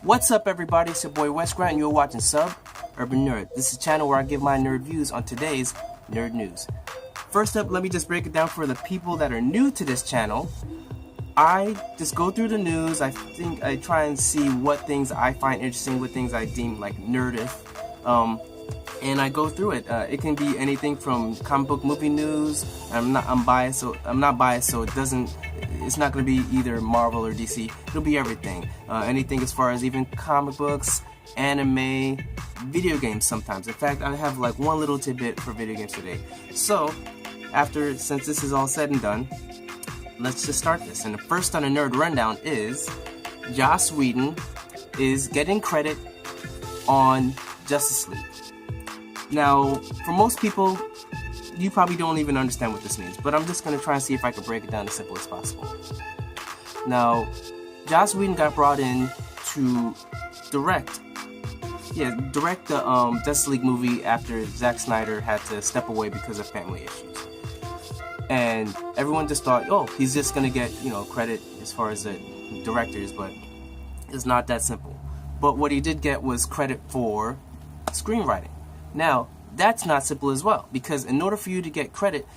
What's up, everybody? It's your boy Wes Grant, and you're watching Sub Urban Nerd. This is a channel where I give my nerd views on today's nerd news. First up, let me just break it down for the people that are new to this channel. I just go through the news. I try and see what things I find interesting, what things I deem like nerdish, and I go through it. It can be anything from comic book movie news. I'm not biased, so it's not going to be either Marvel or DC. It'll be everything. Anything as far as even comic books, anime, video games sometimes. In fact, I have like one little tidbit for video games today. So, since this is all said and done, let's just start this. And the first on the nerd rundown is Joss Whedon is getting credit on Justice League. Now, for most people, you probably don't even understand what this means, but I'm just going to try and see if I can break it down as simple as possible. Now, Joss Whedon got brought in to direct the Justice League movie after Zack Snyder had to step away because of family issues. And everyone just thought, oh, he's just going to get, credit as far as the directors, but it's not that simple. But what he did get was credit for screenwriting. Now, that's not simple as well, because in order for you to get credit,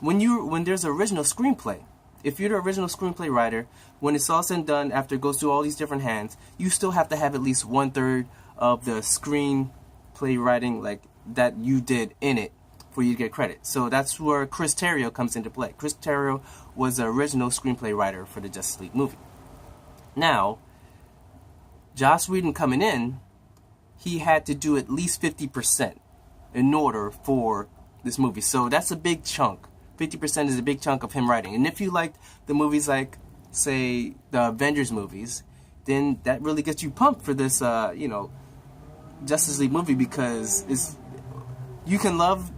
when there's an original screenplay, if you're the original screenplay writer, when it's all said and done, after it goes through all these different hands, you still have to have at least 1/3 of the screenplay writing like that you did in it for you to get credit. So that's where Chris Terrio comes into play. Chris Terrio was the original screenplay writer for the Justice League movie. Now, Joss Whedon coming in, he had to do at least 50% in order for this movie. So that's a big chunk. 50% is a big chunk of him writing. And if you liked the movies like, say, the Avengers movies, then that really gets you pumped for this, Justice League movie, because you can love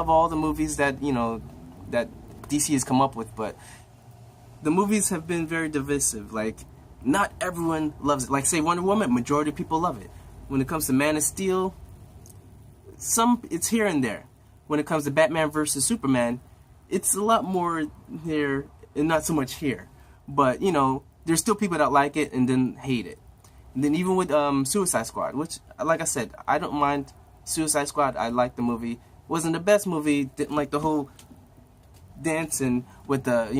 all the movies that that DC has come up with, but the movies have been very divisive. Like, not everyone loves it. Like, say, Wonder Woman, majority of people love it. When it comes to Man of Steel, it's here and there. When it comes to Batman versus Superman, it's a lot more here and not so much here. But, there's still people that like it and then hate it. And then even with Suicide Squad, which, like I said, I don't mind Suicide Squad. I like the movie. Wasn't the best movie. Didn't like the whole dancing with the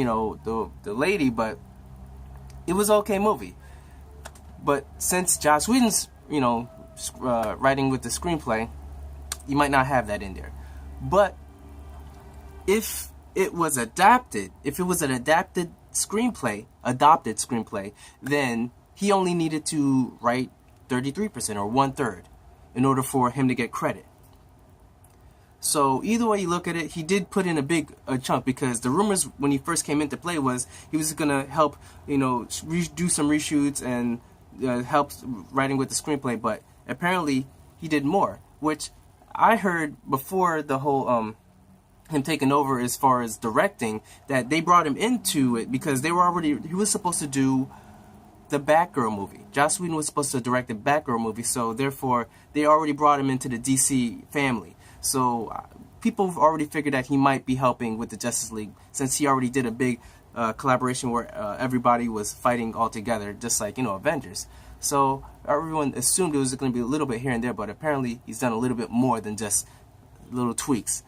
lady, but it was an okay movie. But since Joss Whedon's, writing with the screenplay, you might not have that in there. But if it was an adapted screenplay, then he only needed to write 33% or 1/3 in order for him to get credit. So either way you look at it, he did put in a big chunk, because the rumors when he first came into play was he was going to help, do some reshoots and help writing with the screenplay, but apparently he did more, which I heard before the whole him taking over as far as directing, that they brought him into it because he was supposed to do the Batgirl movie. Joss Whedon was supposed to direct the Batgirl movie, so therefore they already brought him into the DC family. So people have already figured that he might be helping with the Justice League, since he already did a big collaboration where everybody was fighting all together, just like Avengers. So everyone assumed it was going to be a little bit here and there, but apparently he's done a little bit more than just little tweaks.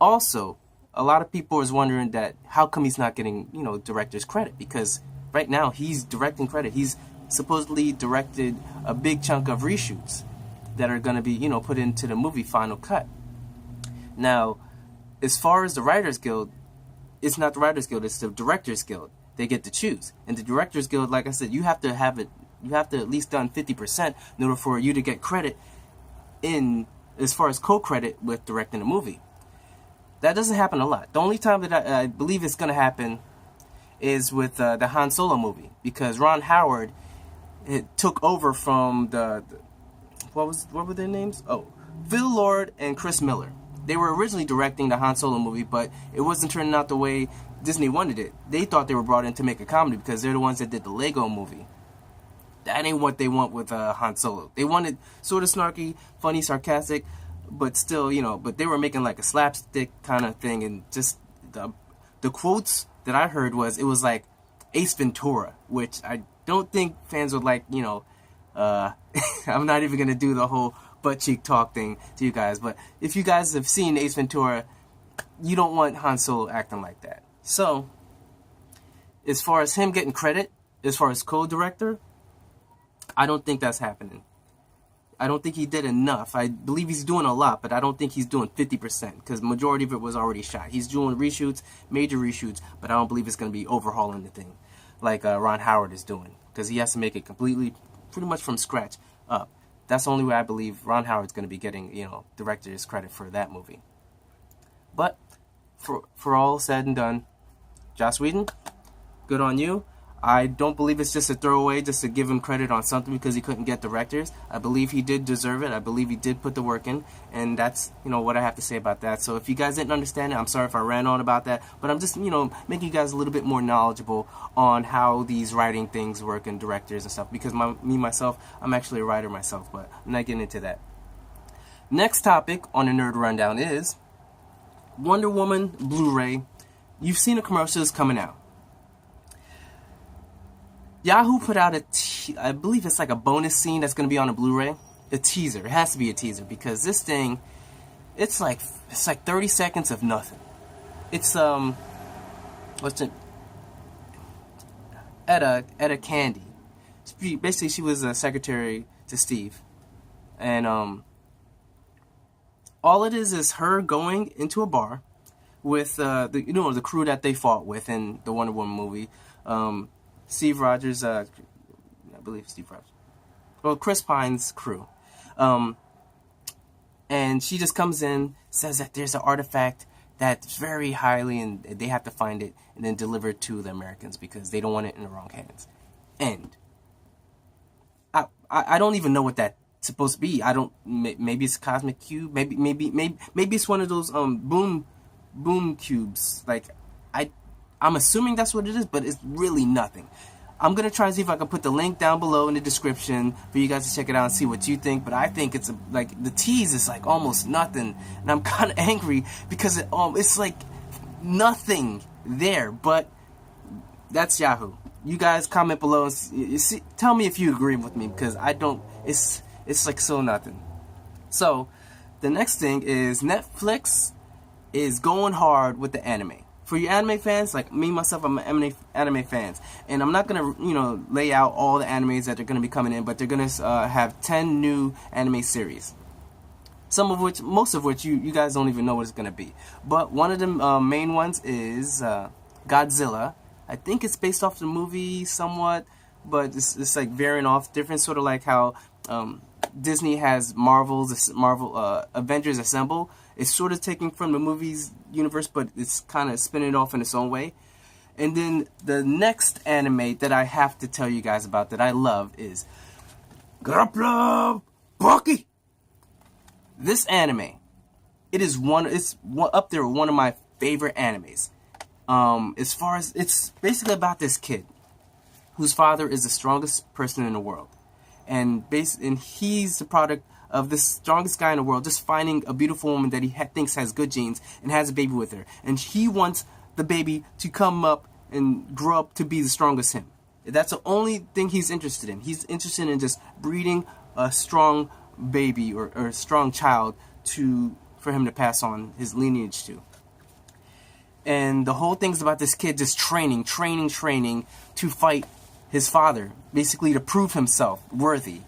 Also, a lot of people is wondering that how come he's not getting director's credit, because right now he's directing credit. He's supposedly directed a big chunk of reshoots that are going to be put into the movie final cut. Now, as far as the Writers Guild, it's not the Writers Guild, it's the Directors Guild. They get to choose. And the Directors Guild, like I said, you have to at least done 50% in order for you to get credit as far as co-credit with directing a movie. That doesn't happen a lot. The only time that I believe it's going to happen is with the Han Solo movie, because Ron Howard took over from what were their names? Oh, Phil Lord and Chris Miller. They were originally directing the Han Solo movie, but it wasn't turning out the way Disney wanted it. They thought they were brought in to make a comedy, because they're the ones that did the Lego movie. That ain't what they want with Han Solo. They wanted sort of snarky, funny, sarcastic, but still, but they were making like a slapstick kind of thing, and just the quotes that I heard it was like Ace Ventura, which don't think fans would like, I'm not even going to do the whole butt cheek talk thing to you guys, but if you guys have seen Ace Ventura, you don't want Han Solo acting like that. So, as far as him getting credit, as far as co-director, I don't think that's happening. I don't think he did enough. I believe he's doing a lot, but I don't think he's doing 50%, because majority of it was already shot. He's doing reshoots, major reshoots, but I don't believe it's going to be overhauling the thing like Ron Howard is doing, because he has to make it completely, pretty much from scratch up. That's the only way I believe Ron Howard's going to be getting, director's credit for that movie. But for all said and done, Joss Whedon, good on you. I don't believe it's just a throwaway just to give him credit on something because he couldn't get directors. I believe he did deserve it. I believe he did put the work in, and that's, what I have to say about that. So if you guys didn't understand it, I'm sorry if I ran on about that, but I'm just, making you guys a little bit more knowledgeable on how these writing things work and directors and stuff, because myself, I'm actually a writer myself, but I'm not getting into that. Next topic on the Nerd Rundown is Wonder Woman Blu-ray. You've seen the commercials coming out. Yahoo put out I believe it's like a bonus scene that's going to be on a Blu-ray. A teaser. It has to be a teaser because this thing, it's like 30 seconds of nothing. It's Etta Candy. Basically, she was a secretary to Steve, and all it is her going into a bar with the crew that they fought with in the Wonder Woman movie. Steve Rogers, I believe Steve Rogers. Well, Chris Pine's crew. And she just comes in, says that there's an artifact that's very highly, and they have to find it and then deliver it to the Americans because they don't want it in the wrong hands. And I don't even know what that's supposed to be. Maybe it's a cosmic cube. Maybe it's one of those boom cubes. Like I'm assuming that's what it is, but it's really nothing. I'm going to try and see if I can put the link down below in the description for you guys to check it out and see what you think. But I think it's the tease is like almost nothing. And I'm kind of angry because it's like nothing there. But that's Yahoo. You guys comment below and tell me if you agree with me, because I don't. It's like so nothing. So the next thing is Netflix is going hard with the anime. For you anime fans, like me, myself, I'm an anime fans. And I'm not going to, lay out all the animes that are going to be coming in, but they're going to have 10 new anime series. Most of which you guys don't even know what it's going to be. But one of the main ones is Godzilla. I think it's based off the movie somewhat, but it's like varying off different, sort of like how Disney has Marvel Avengers Assemble. It's sort of taking from the movie's universe, but it's kind of spinning it off in its own way. And then the next anime that I have to tell you guys about that I love is Grappler Baki. This anime, it's up there with one of my favorite animes. As far as it's basically about this kid whose father is the strongest person in the world, and he's the product of the strongest guy in the world, just finding a beautiful woman that he thinks has good genes and has a baby with her. And he wants the baby to come up and grow up to be the strongest him. That's the only thing he's interested in. He's interested in just breeding a strong baby or a strong child for him to pass on his lineage to. And the whole thing's about this kid just training to fight his father, basically to prove himself worthy.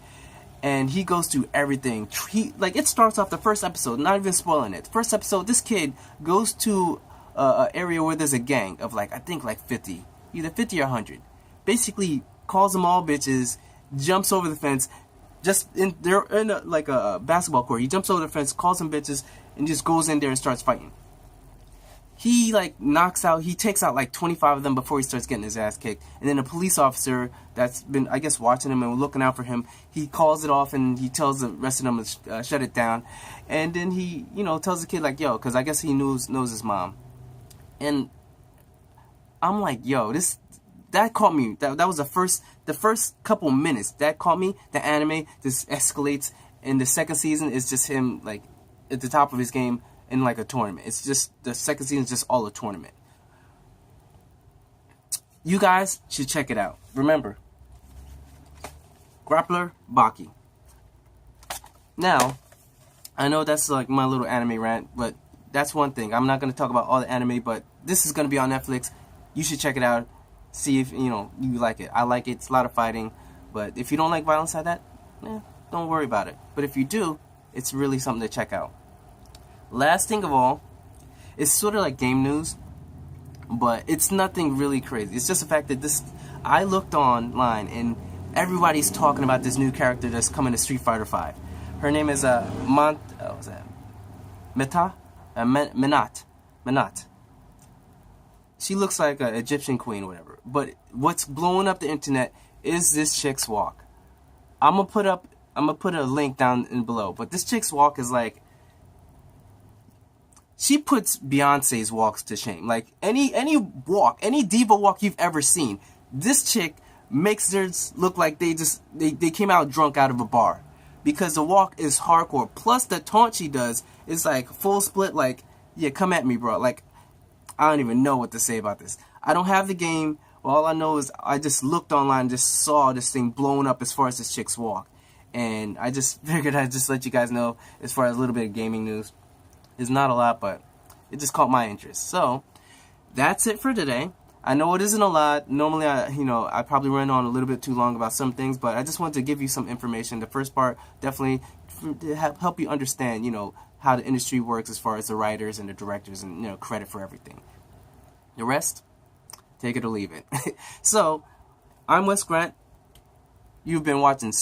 And he goes through everything. It starts off the first episode, not even spoiling it. First episode, this kid goes to an area where there's a gang of I think 50, either 50 or 100. Basically, calls them all bitches, jumps over the fence. They're in a basketball court. He jumps over the fence, calls them bitches, and just goes in there and starts fighting. He takes out 25 of them before he starts getting his ass kicked. And then a police officer that's been, I guess, watching him and looking out for him, he calls it off and he tells the rest of them to shut it down. And then he, tells the kid yo, because I guess he knows his mom. And I'm like, yo, that caught me. That was the first couple minutes. That caught me. The anime just escalates. And the second season is just him, at the top of his game in a tournament. It's just, the second season is just all a tournament. You guys should check it out. Remember, Grappler Baki. Now, I know that's like my little anime rant, but that's one thing. I'm not going to talk about all the anime, but this is going to be on Netflix. You should check it out. See if, you like it. I like it. It's a lot of fighting. But if you don't like violence like that, don't worry about it. But if you do, it's really something to check out. Last thing of all, it's sort of like game news, but it's nothing really crazy. It's just the fact that I looked online and everybody's talking about this new character that's coming to Street Fighter V. Her name is Menat. She looks like an Egyptian queen or whatever. But what's blowing up the internet is this chick's walk. I'm gonna put a link down in below. But this chick's walk is like, she puts Beyonce's walks to shame. Like any walk, any diva walk you've ever seen, this chick makes theirs look like they came out drunk out of a bar. Because the walk is hardcore. Plus the taunt she does is like full split, like, yeah, come at me, bro. Like, I don't even know what to say about this. I don't have the game. All I know is I just looked online and just saw this thing blowing up as far as this chick's walk. And I just figured I'd just let you guys know as far as a little bit of gaming news. It's not a lot, but it just caught my interest. So, that's it for today. I know it isn't a lot. Normally, I probably run on a little bit too long about some things, but I just wanted to give you some information. The first part definitely to help you understand, how the industry works as far as the writers and the directors and, credit for everything. The rest, take it or leave it. So, I'm Wes Grant. You've been watching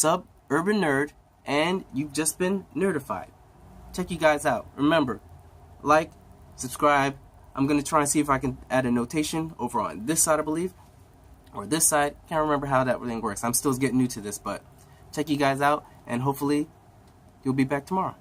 Urban Nerd, and you've just been nerdified. Check you guys out. Remember, like, subscribe. I'm going to try and see if I can add a notation over on this side, I believe. Or this side. Can't remember how that thing works. I'm still getting new to this, but check you guys out, and hopefully you'll be back tomorrow.